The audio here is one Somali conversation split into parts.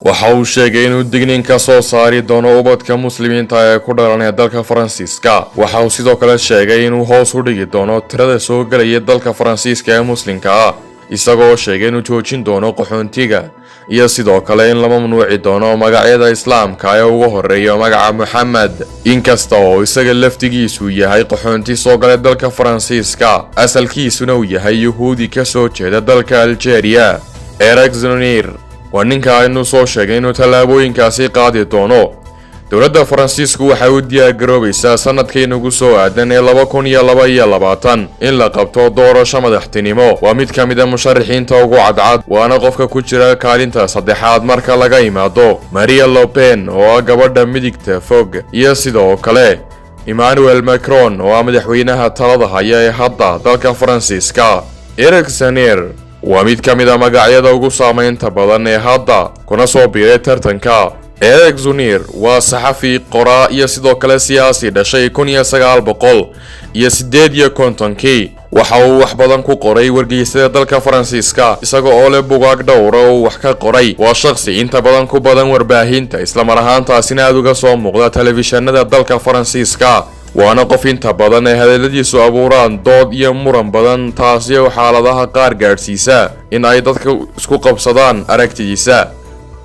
waxa uu sheegay inuu digniin ka soo saari doono ubadka muslimiinta ee ku dhalanaya dalka Faransiiska. Waxa uu sidoo kale sheegay inuu hoos u dhigi doono tirada soo galaya dalka Faransiiska ee muslimka ah, isagoo sheegay inuu joojin doono qaxoontiga iyo sidoo kale in la mamnuuci doono magacyada islaamka ee ugu horeeya magaca Muhammad. inkasta oo isaga laftigiisu yahay qaxoonti soo galay dalka Faransiiska, asalkiisuna uu yahay Yahuudi ka soo jeeda dalka Algeria. Eric Zemmour waa ninka aynu soo sheegay inuu tallaabooyinkaasi qaadi doono. dowladda Faransiisku waxay u diyaargaroobaysaa sanadkii ugu soo aadan ee 2022 in la qabto doorasho madaxtinimo. waa mid ka mid ah musharaxiinta ugu cadcad, waana qofka ku jira kaalinta saddexaad marka laga imaado Marine Le Pen oo ah gabadha midigta fog, iyo sidoo kale Emmanuel Macron oo ah madaxweynaha talada haya ee hadda dalka Faransiiska. Eric Zemmour waa mid ka mid ah magacyada ugu saameynta badan ee hadda kuna soo biiray tartanka. Eric Zemmour waa saxafi, qoraa iyo sidoo kale siyaasi dhashay 1958. waxa uu wax badan ku qoray wargeysyada dalka Faransiiska, isaga oo leh buugaag dhowr oo wax ka qoray. waa shakhsi inta badan ku badan warbaahinta, isla mar ahaantaasina aad uga soo muuqda telefishinada dalka Faransiiska. waana qof inta badan ay hadaladiisu abuuraan dood iyo muran badan, taasi oo xaaladaha qaar gaadhsiisa in ay dadka isku qabsadaan aragtidiisa.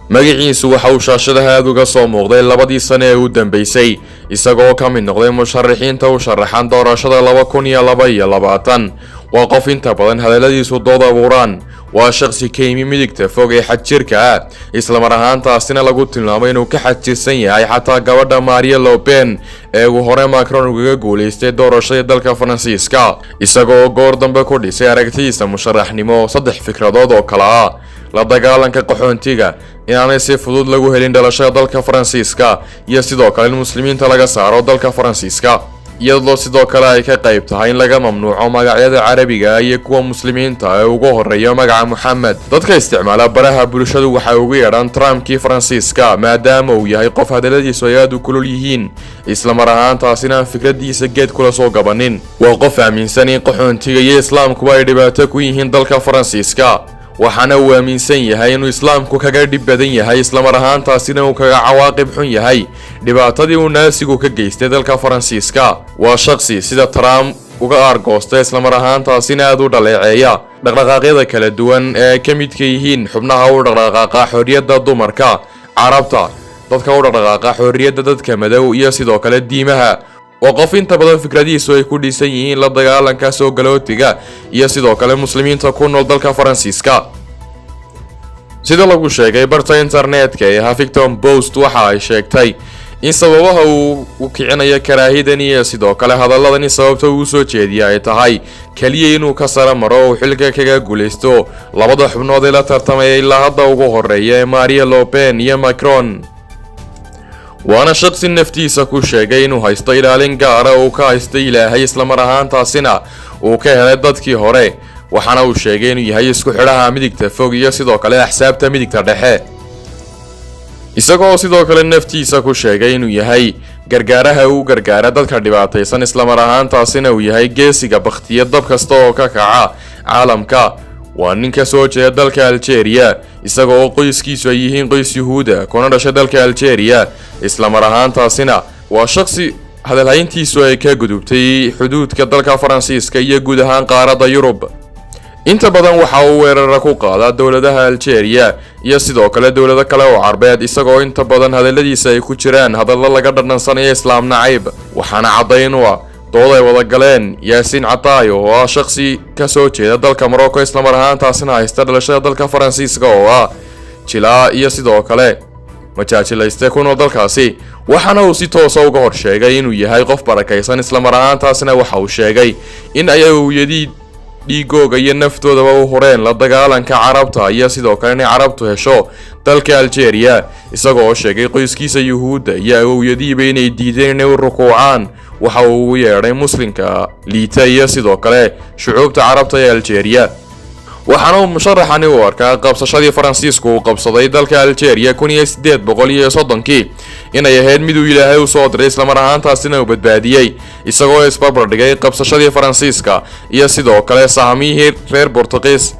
magaciisu waxa uu shaashadaha aad uga soo muuqday 2 sano ee u dambeysay, isagoo ka mid noqday musharaxiinta u sharaxan doorashada 2022. waa qof inta badan hadaladiisu dood abuuraan. waa shakhsi ka yimi midigta fog ee xadjirka ah, isla mar ahaantaasina lagu tilmaamay inuu ka xadjirsan yahay xataa gabadha Marine Le Pen ee uu hore Macron uga guuleystay doorashada dalka Faransiiska, isagoo goor dambe ku dhisay aragtidiisa musharaxnimo 3 fikradood oo kala ah: la dagaalanka qaxoontiga, inaanay si fudud lagu helin dhalashada dalka Faransiiska, iyo sidoo kale in muslimiinta laga saaro dalka Faransiiska, iyadoo sidoo kale ay ka qayb tahay in laga mamnuuco magacyada Carabiga iyo kuwa muslimiinta ee ugu horeeya magaca Muhammad. dadka isticmaala baraha bulshadu waxay ugu yeedhaan Trumpkii Faransiiska, maadaama uu yahay qof hadaladiisu ay aad u kulul yihiin, isla mar ahaantaasina fikradiisa geed kula soo gabanin. waa qof aaminsan in qaxoontiga iyo islaamkuba ay dhibaato ku yihiin dalka Faransiiska, waxaana uu aaminsan yahay inuu islaamku kaga dhib badan yahay, isla mar ahaantaasina uu kaga cawaaqib xun yahay dhibaatadii uu naasigu ka geystay dalka Faransiiska. waa shakhsi sida Trump uga argoosta, isla mar ahaantaasina aad u dhaleeceeya dhaqdhaqaaqyada kala duwan ee ka midka yihiin xubnaha u dhaqdhaqaaqa xorriyadda dumarka, carabta, dadka u dhaqdhaqaaqa xorriyadda dadka madow iyo sidoo kale diimaha. waa qof inta badan fikradiisu ay ku dhisan yihiin la dagaalanka soo galootiga iyo sidoo kale muslimiinta ku nool dalka Faransiiska. sida lagu sheegay barta internetka ee Huffington Post, waxa ay sheegtay in sababaha uu u kicinayo karaahidan iyo sidoo kale hadaladani sababta uu soo jeediyay ay tahay kaliya inuu ka sara maro oo xilka kaga guuleysto labada xubnood ee la tartamay ilaa hadda ugu horeeya Marine Le Pen iyo Macron. waana shakhsi naftiisa ku sheegay inuu haysto ilaalin gaar ah oo ka haysto Ilaahay, isla mar ahaantaasina uu ka helay dadkii hore. waxaana uu sheegay inuu yahay isku xidhaha midigta fog iyo sidoo kale axsaabta midigta dhexe, isagoo sidoo kale naftiisa ku sheegay inuu yahay gargaaraha uu gargaara dadka dhibaataysan, isla mar ahaantaasina uu yahay geesiga bakhtiya dab kasta oo ka kaca caalamka. waa nin ka soo jeeda dalka Algeria, isagoo qoyskiisu ay yihiin qoys Yahuuda kuna dhashay dalka Algeria, isla mar ahaantaasina waa shakhsi hadalhayntiisu ay ka gudubtay xuduudka dalka Faransiiska iyo guud ahaan qaaradda Yurub. inta badan waxa uu weerara ku qaadaa dowladaha Algeria iyo sidoo kale dowlado kale oo Carbeed, isagoo inta badan hadaladiisa ay ku jiraan hadallo laga dhadhansanaya islaam nacayb. waxaana caddayn u ah dood ay wada galeen Yasin Catayo oo ah shakhsi ka soo jeeda dalka Morocco, isla mar ahaantaasina haysta dhalashada dalka Faransiiska, oo ah jilaa iyo sidoo kale majaajilayste ku nool dalkaasi. waxaana uu si toos ah uga hor sheegay inuu yahay qof barakaysan, isla mar ahaantaasina waxa uu sheegay in ay awowiyadii dhiigooga iyo naftoodaba u horeen la dagaalanka carabta iyo sidoo kale inay carabtu hesho dalka Algeria, isagoo sheegay qoyskiisa Yahuuda iyo awowyadiiba inay diideen inay u rukuucaan waxa uu ugu yeedhay muslimka liita iyo sidoo kale shucuubta carabta ee Algeria. waxaana uu musharaxani u arkaa qabsashadii Faransiisku uu qabsaday dalka Algeria 1830 inay ahayd mid uu Ilaahay u soo diray, isla mar ahaantaasina uu badbaadiyay, isagoo isbarbar dhigay qabsashadii Faransiiska iyo sidoo kale sahamihii reer Portuguese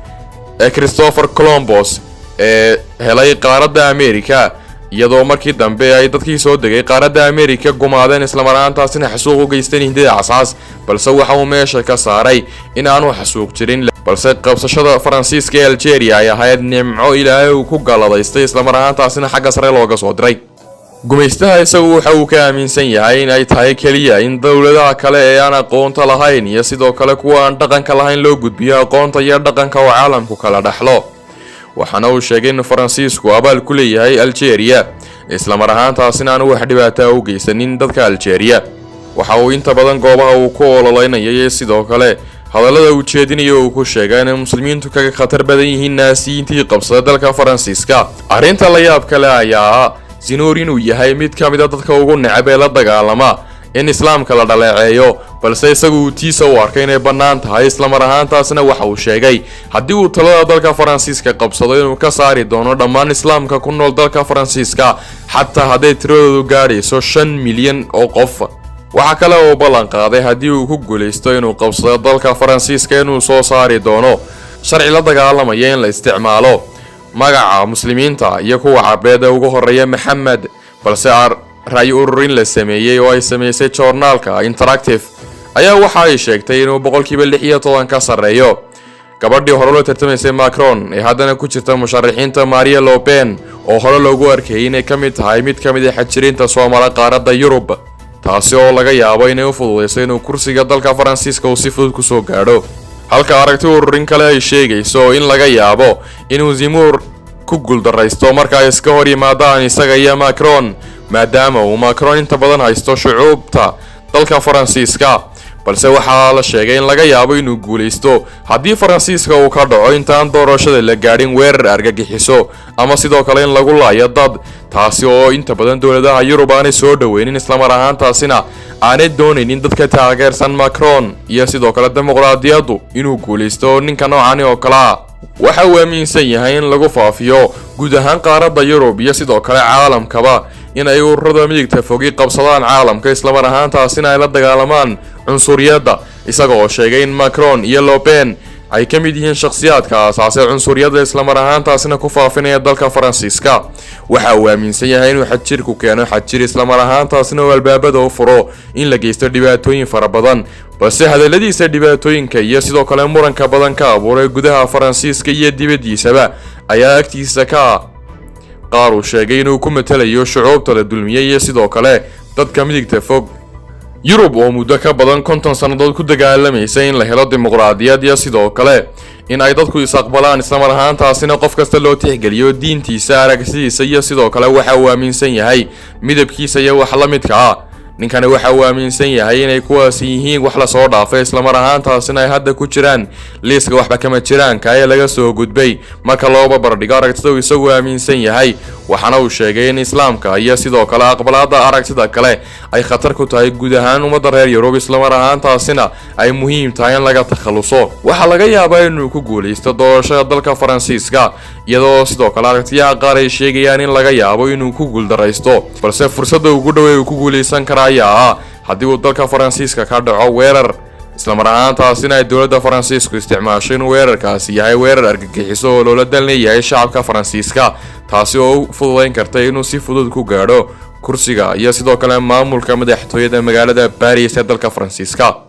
ee Christopher Columbus ee helay qaaradda Ameerika, iyadoo markii dambe ay dadkii soo degay qaaradda Ameerika gumaadeen isla markaantaasina xasuuq u geysteen hindida casaas, balse waxa uu meesha ka saaray in aanu xasuuq jirin, balse qabsashada Faransiiska ee Algeria ay ahayd nimco Ilaahay uu ku galadaystay isla markaantaasina xagga sare looga soo diray. gumaystaha isagu waxa uu ka aaminsan yahay in ay tahay kaliya in dawladaha kale ee aan aqoonta lahayn iyo sidoo kale kuwa aan dhaqanka lahayn loo gudbiyo aqoonta iyo dhaqanka oo caalamku kala dhaxlo. waxaana uu sheegay in Faransiisku abaal ku leeyahay Algeria isla markaantaasina aan wax dhibaato u geysanin dadka Algeria. waxa uu inta badan goobaha uu ku ololeynayay sidoo kale hadallada uu jeedinayo uu ku sheegay in muslimiintu kaga khatar badan yihiin naasiyiintii qabsada dalka Faransiiska. arrinta la yaab kale ayaa Zinuri inuu yahay mid ka mid ah dadka ugu neceb ee la dagaalama in islaamka la dhaleeceeyo, balse isagu tiisa u arkay inay bannaan tahay isla markaantaasina waxa uu sheegay haddii uu talada dalka Faransiiska qabsado inuu ka saari doono dhammaan islaamka ku nool dalka Faransiiska, xataa hadday tiradoodu gaadhayso 5 milyan oo qof. waxa kale oo ballan qaaday haddii uu ku guuleysto inuu qabsado dalka Faransiiska inuu soo saari doono sharci la dagaalamaya in la isticmaalo magaca muslimiinta iyo kuwa carbeed ee ugu horeeya Maxamed, balse ra'yi ururin la sameeyay oo ay sameysay journalka Interactive ayaa waxa ay sheegtay inuu 6% ka sareeyo gabadhii hore loo tartamaysay Macron ee haddana ku jirta musharaxiinta Marine Le Pen oo hore loogu arkay inay ka mid tahay mid ka mid ah xajirinta Soomaaliya qaaradda Yurub, taasi oo laga yaabo inay u fududeyso inuu kursiga dalka Faransiiska uu si fudud ku soo gaadho. halka aragti ururin kale ay sheegayso in laga yaabo inuu Zemmour ku guuldareysto marka ay iska hor yimaadaan isaga iyo Macron, maadaama uu Macron inta badan haysto shucuubta dalka Faransiiska, balse waxaa la sheegay in laga yaabo inuu guuleysto haddii Faransiiska uu ka dhaco intaan doorashada la gaadhin weerar argagixiso ama sidoo kale in lagu laayo dad, taasi oo inta badan dawladaha Yurub aanay soo dhaweynin isla markaantaasina aanay doonaynin dadka taageersan Macron iyo sidoo kale dimuqraadiyaddu inuu guuleysto ninka noocan oo kala. waxa uu aaminsan yahay in lagu faafiyo guud ahaan qaaradda Yurub iyo sidoo kale caalamkaba in ay ururada midigta fogi qabsadaan caalamka isla markaantaasina ay la dagaalamaan cunsuriyadda, isaga oo sheegay in Macron iyo Le Pen ay ka mid yihiin shakhsiyaadka aasaasay cunsuriyadda isla markaantaasina ku faafinaya dalka Faransiiska. waxa uu aaminsan yahay inuu xajir ku keeno xajir isla markaantaasina uu albaabada u furo in la geysto dhibaatooyin fara badan, balse hadalladiisa dhibaatooyinka iyo sidoo kale muranka badan ka abuuray gudaha Faransiiska iyo dibaddiisaba ayaa agtiisa ka qaar uu sheegay inuu ku matalayo shucuubta la dulmiyay iyo sidoo kale dadka midigta fog. Yurub oo muddo ka badan 50 sanadood ku dagaalamaysa in la helo dimuqraadiyad iyo sidoo kale in ay dadku isaqbalaan isla markaantaasina qof kasta loo tixgeliyo diintiisa, aragtidiisa iyo sidoo kale waxa uu aaminsan yahay midabkiisa iyo wax la midka ah. ninkani waxa uu aaminsan yahay inay kuwaas yihiin wax la soo dhaafay isla markaantaasina ay hadda ku jiraan liiska waxba kama jiraanka ee laga soo gudbay marka loo barbardhigo aragtida uu isagu aaminsan yahay. waxaana uu sheegay in islaamka iyo sidoo kale aqbalaadda aragtida kale ay khatar ku tahay guud ahaan ummadda reer Yurub isla markaantaasina ay muhiim tahay in laga takhaluso. waxa laga yaabaa inuu ku guuleysto doorashada dalka Faransiiska, iyadoo sidoo kale aragtiyaha qaar ay sheegayaan in laga yaabo inuu ku guuldareysto, balse fursadda ugu dhow ee uu ku guuleysan karo ayaa haddii uu dalka Faransiiska ka dhaco weerar isla markaantaasina ay dawladda Faransiisku isticmaasho in weerarkaasi yahay weerar argagixiso oo loola dan leeyahay shacabka Faransiiska, taasi oo u fududeyn karta inuu si fudud ku gaadho kursiga iyo sidoo kale maamulka madaxtooyada magaalada Paris ee dalka Faransiiska.